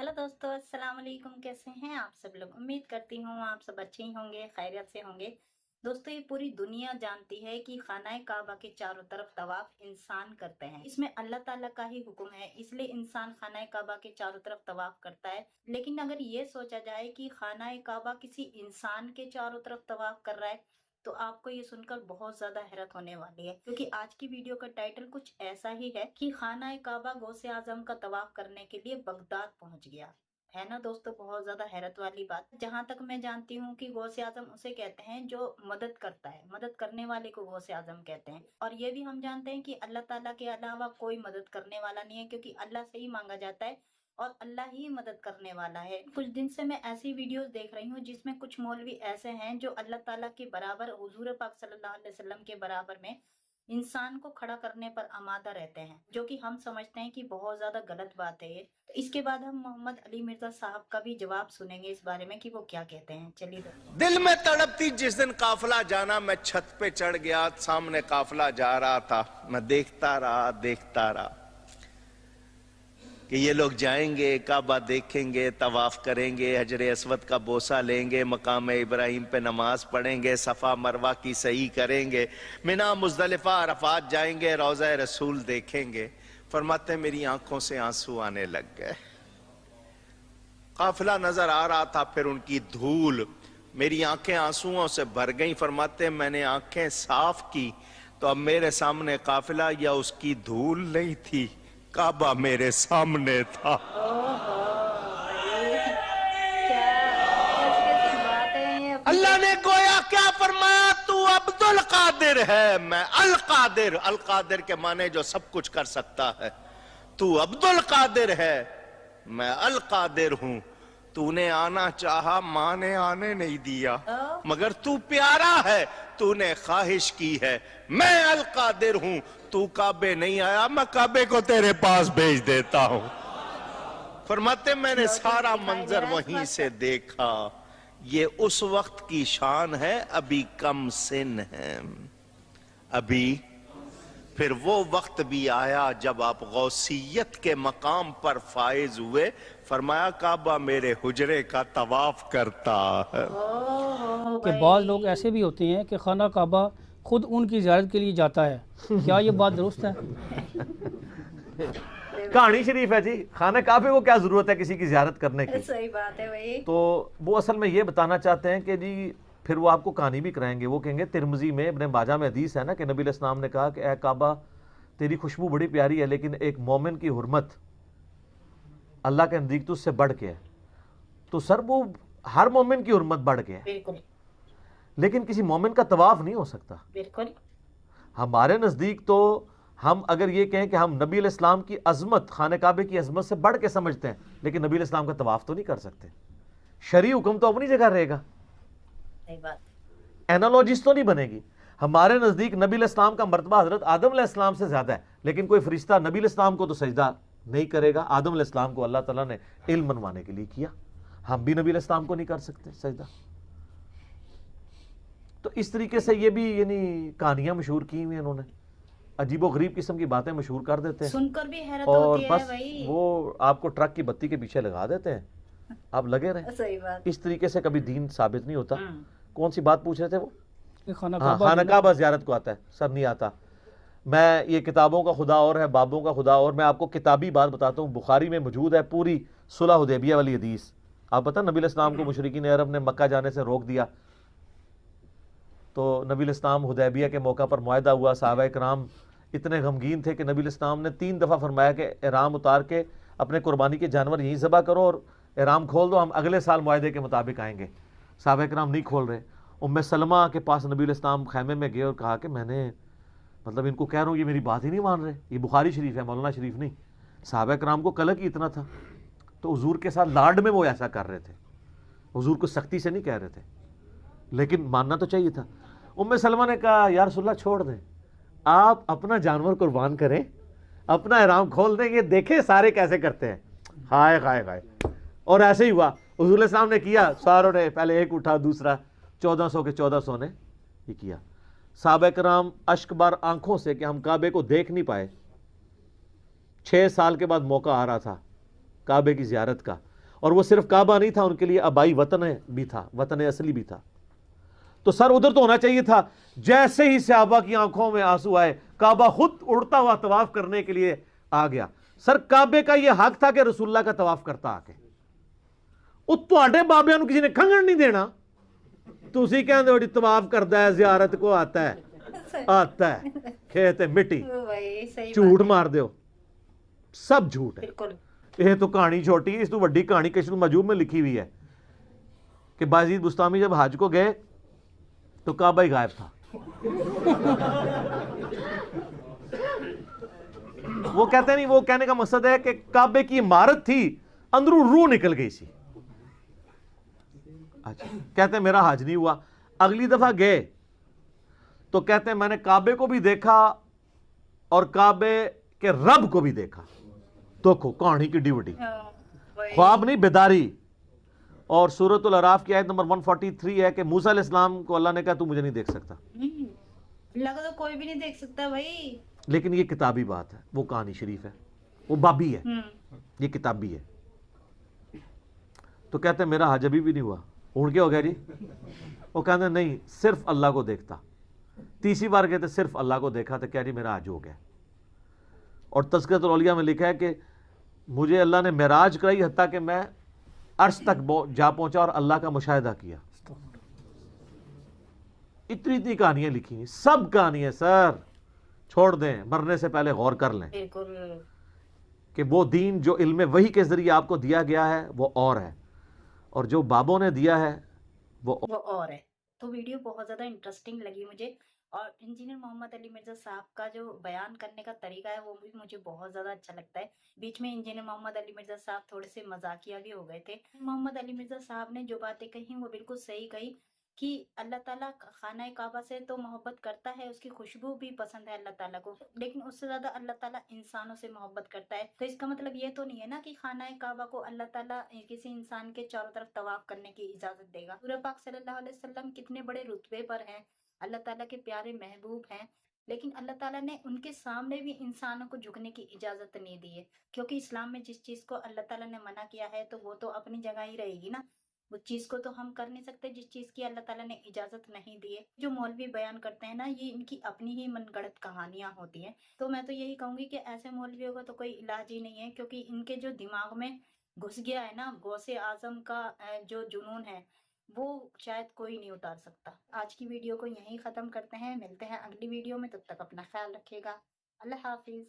Hello दोस्तों, अस्सलाम वालेकुम। कैसे हैं आप सब लोग? उम्मीद करती हूँ आप सब अच्छे ही होंगे, खैरियत से होंगे। दोस्तों, ये पूरी दुनिया जानती है कि खानाए काबा के चारों तरफ तवाफ इंसान करते हैं। इसमें अल्लाह ताला का ही हुक्म है, इसलिए इंसान खानाए काबा के चारों तरफ तवाफ करता है। लेकिन अगर ये सोचा जाए कि खानाए काबा किसी इंसान के चारों तरफ तवाफ कर रहा है, तो आपको ये सुनकर बहुत ज्यादा हैरत होने वाली है, क्योंकि आज की वीडियो का टाइटल कुछ ऐसा ही है कि खाना काबा गौसे आजम का तवाफ करने के लिए बगदाद पहुंच गया। है ना दोस्तों, बहुत ज्यादा हैरत वाली बात। जहां तक मैं जानती हूँ कि गौसे आजम उसे कहते हैं जो मदद करता है, मदद करने वाले को गौसे आजम कहते हैं। और ये भी हम जानते हैं कि अल्लाह ताला के अलावा कोई मदद करने वाला नहीं है, क्योंकि अल्लाह से ही मांगा जाता है और अल्लाह ही मदद करने वाला है। कुछ दिन से मैं ऐसी वीडियोस देख रही हूँ जिसमें कुछ मौलवी ऐसे हैं जो अल्लाह ताला के बराबर, हुजूर पाक सल्लल्लाहु अलैहि वसल्लम के बराबर में इंसान को खड़ा करने पर आमादा रहते हैं, जो कि हम समझते हैं कि बहुत ज्यादा गलत बात है ये। तो इसके बाद हम मोहम्मद अली मिर्जा साहब का भी जवाब सुनेंगे इस बारे में कि वो क्या कहते हैं। चलिए। दिल में तड़पती जिस दिन काफिला जाना, मैं छत पे चढ़ गया, सामने काफिला जा रहा था। मैं देखता रहा कि ये लोग जाएंगे, काबा देखेंगे, तवाफ करेंगे, हजर अस्वद का बोसा लेंगे, मकाम इब्राहिम पे नमाज पढ़ेंगे, सफा मरवा की सही करेंगे, मिना मुजदलिफा अरफात जाएंगे, रोज़ा रसूल देखेंगे। फरमाते मेरी आंखों से आंसू आने लग गए। काफिला नजर आ रहा था, फिर उनकी धूल, मेरी आंखें आंसुओं से भर गईं। फरमाते मैंने आंखें साफ की तो अब मेरे सामने काफिला या उसकी धूल नहीं थी, काबा मेरे सामने था। अल्लाह ने गोया क्या फरमाया, तू अब्दुल कादिर है, मैं अल कादिर। अल कादिर के माने जो सब कुछ कर सकता है। तू अब्दुल कादिर है, मैं अल कादिर हूं। तूने आना चाहा, मां ने आने नहीं दिया, मगर तू प्यारा है, तूने ख्वाहिश की है। मैं अल कादिर हूं, तू काबे नहीं आया, मैं काबे को तेरे पास भेज देता हूं। फरमाते मैंने सारा मंजर वहीं से देखा। ये उस वक्त की शान है, अभी कम सिन है। अभी फिर वो वक्त भी आया जब आप गौसियत के मकाम पर फाइज हुए। फरमाया काबा मेरे हुजरे का तवाफ करता है। कि बाज़ लोग ऐसे भी होते हैं कि खाना काबा खुद उनकी ज़ियारत के लिए जाता है। क्या ये बात दुरुस्त है? कहानी शरीफ है जी। खाना काबे को क्या जरूरत है किसी की ज़ियारत करने की? सही बात है भाई। तो वो असल में ये बताना चाहते हैं कि जी, फिर वो आपको कहानी भी कराएंगे। वो कहेंगे तिरमिज़ी में, इब्न माजा में हदीस है ना कि नबी अलैहिस्सलाम ने कहा कि ए काबा, तेरी खुशबू बड़ी प्यारी है, लेकिन एक मोमिन की हुर्मत अल्लाह के नज़दीक तुझसे बढ़ के है। तो सर, वो हर मोमिन की हुर्मत बढ़ के है, बिल्कुल, लेकिन किसी मोमिन का तवाफ नहीं हो सकता। बिल्कुल। हमारे नज़दीक तो हम अगर ये कहें कि हम नबी अलैहिस्सलाम की अजमत, खाने काबे की अजमत से बढ़ के समझते हैं, लेकिन नबी अलैहिस्सलाम का तवाफ तो नहीं कर सकते। शरई हुक्म तो अपनी जगह रहेगा, सही बात। एनालॉजिस तो नहीं बनेगी। हमारे नज़दीक नबी अलैहिस्सलाम का मर्तबा हज़रत आदम अलैहिस्सलाम से ज़्यादा है, लेकिन कोई फरिश्ता नबी अलैहिस्सलाम को तो सजदा नहीं करेगा। आदम अलैहिस्सलाम को अल्लाह ताला ने इल्म मनवाने के लिए किया, हम भी नबी अलैहिस्सलाम को नहीं कर सकते सजदा। तो इस तरीके से ये भी यानी कहानियां मशहूर की हुई इन्होंने, अजीबो गरीब किस्म की बातें मशहूर कर देते हैं, सुनकर भी हैरत और होती है बस भाई। वो आपको ट्रक की बत्ती के पीछे लगा देते हैं, आप लगे रहे। सही बात। इस तरीके से कभी दीन साबित नहीं होता। कौन सी बात पूछ रहे थे वो? कि खाना हाँ, काबा खाना काबा ज़ियारत को आता है, सर नहीं आता। मैं ये किताबों का खुदा और है, बाबों का खुदा और। मैं आपको किताबी बात बताता हूँ, बुखारी में मौजूद है पूरी सुलह हुदैबिया वाली हदीस। आप पता नबी अलैहिस्सलाम को मुशरिकीन अरब ने मक्का जाने से रोक दिया, तो नबी अलैहिस्सलाम हुदैबिया के मौका पर मुआहदा हुआ। सहाबा इकराम इतने गमगीन थे कि नबी अलैहिस्सलाम ने 3 दफ़ा फरमाया कि एहराम उतार के अपने कुर्बानी के जानवर यहीं ज़बह करो और एहराम खोल दो, हम अगले साल मुआहदे के मुताबिक आएंगे। सहाबा इकराम नहीं खोल रहे। उम्मे सलमा के पास नबी अलैहिस्सलाम खैमे में गए और कहा कि मैंने मतलब इनको कह रहा हूँ, ये मेरी बात ही नहीं मान रहे। ये बुखारी शरीफ है, मौलाना शरीफ नहीं। सहाबा इकराम को कलक ही इतना था, तो हुजूर के साथ लाड में वो ऐसा कर रहे थे। हुजूर को सख्ती से नहीं कह रहे थे, लेकिन मानना तो चाहिए था। उम्मे सलमा ने कहा या रसूलल्लाह छोड़ दें, आप अपना जानवर कुर्बान करें, अपना एहराम खोल दें, ये देखें सारे कैसे करते हैं। हाय हाय हाय। और ऐसे ही हुआ, हुजूर साहब ने किया, सारों ने पहले एक उठा, दूसरा 1400 के 1400 ने ये किया। साहबा कराम अश्कबार आंखों से कि हम काबे को देख नहीं पाए। 6 साल के बाद मौका आ रहा था काबे की ज़ियारत का, اور وہ صرف کعبہ نہیں تھا، ان کے لیے آبائی وطن بھی تھا، وطن اصلی بھی تھا. تو سر ادھر تو ہونا چاہیے تھا. جیسے ہی صحابہ کی آنکھوں میں آنسو آئے، کعبہ خود اڑتا ہوا طواف کرنے کے لیے آ گیا. سر کعبے کا یہ حق تھا کہ رسول اللہ کا طواف کرتا آ کے. وہ تواڈے بابیاں نوں کسی نے کھنگن نہیں دینا. تسی کہندے ہو جی طواف کردا ہے، زیارت کو آتا ہے کھیت مٹی. وہی صحیح جھوٹ مار دیو، سب جھوٹ ہے. بالکل. یہ تو کہانی چھوٹی، اس تو بڑی کہانی کشف المجوب میں لکھی ہوئی ہے کہ بازید بستامی جب حج کو گئے تو کعبہ ہی غائب تھا. وہ کہتے نہیں، وہ کہنے کا مقصد ہے کہ کعبے کی عمارت تھی، اندروں روح نکل گئی سی. اچھا کہتے ہیں میرا حج نہیں ہوا. اگلی دفعہ گئے تو کہتے ہیں میں نے کعبے کو بھی دیکھا اور کعبے کے رب کو بھی دیکھا. دیکھو کہانی کی ڈیوٹی، خواب نہیں بیداری. اور سورۃ الاعراف کی آیت نمبر 143 ہے کہ موسیٰ علیہ السلام کو اللہ نے کہا تو مجھے نہیں دیکھ سکتا. لگا تو کوئی بھی نہیں دیکھ سکتا بھائی. لیکن یہ کتابی بات ہے، وہ کہانی شریف ہے، وہ بابی ہے، یہ کتابی ہے. تو کہتے ہیں میرا حج ابھی بھی نہیں ہوا. اڑ کیا ہو گیا جی؟ وہ کہتے ہیں نہیں، صرف اللہ کو دیکھتا. تیسری بار کہتے صرف اللہ کو دیکھا تو کیا جی میرا حج ہو گیا. اور تذکرۃ الاولیاء میں لکھا ہے کہ مجھے اللہ نے معراج کرائی حتیٰ کہ میں عرش تک جا پہنچا اور اللہ کا مشاہدہ کیا. اتنی کہانیاں لکھی ہیں، سب کہانیاں سر چھوڑ دیں، مرنے سے پہلے غور کر لیں بالکل کہ وہ دین جو علم وحی کے ذریعے آپ کو دیا گیا ہے وہ اور ہے، اور جو بابوں نے دیا ہے وہ اور ہے. تو ویڈیو بہت زیادہ انٹرسٹنگ لگی مجھے، اور انجینئر محمد علی مرزا صاحب کا جو بیان کرنے کا طریقہ ہے وہ بھی مجھے بہت زیادہ اچھا لگتا ہے. بیچ میں انجینئر محمد علی مرزا صاحب تھوڑے سے مذاقیہ بھی ہو گئے تھے. محمد علی مرزا صاحب نے جو باتیں کہی وہ بالکل صحیح کہی کہ اللہ تعالیٰ خانہ کعبہ سے تو محبت کرتا ہے، اس کی خوشبو بھی پسند ہے اللہ تعالیٰ کو، لیکن اس سے زیادہ اللہ تعالیٰ انسانوں سے محبت کرتا ہے. تو اس کا مطلب یہ تو نہیں ہے نا کہ خانہ کعبہ کو اللہ تعالیٰ کسی انسان کے چاروں طرف طواف کرنے کی اجازت دے گا. حضور پاک صلی اللہ علیہ وسلم کتنے بڑے رتبے پر ہیں، اللہ تعالیٰ کے پیارے محبوب ہیں، لیکن اللہ تعالیٰ نے ان کے سامنے بھی انسانوں کو جھکنے کی اجازت نہیں دی ہے. کیونکہ اسلام میں جس چیز کو اللہ تعالیٰ نے منع کیا ہے تو وہ تو اپنی جگہ ہی رہے گی نا. وہ چیز کو تو ہم کر نہیں سکتے جس چیز کی اللہ تعالیٰ نے اجازت نہیں دی ہے. جو مولوی بیان کرتے ہیں نا، یہ ان کی اپنی ہی من گڑت کہانیاں ہوتی ہیں. تو میں تو یہی کہوں گی کہ ایسے مولویوں کا تو کوئی علاج ہی نہیں ہے، کیونکہ ان کے جو دماغ میں گھس گیا ہے نا غوث اعظم کا جو جنون ہے، وہ شاید کوئی نہیں اتار سکتا. آج کی ویڈیو کو یہیں ختم کرتے ہیں، ملتے ہیں اگلی ویڈیو میں. تب تک اپنا خیال رکھیے گا. اللہ حافظ.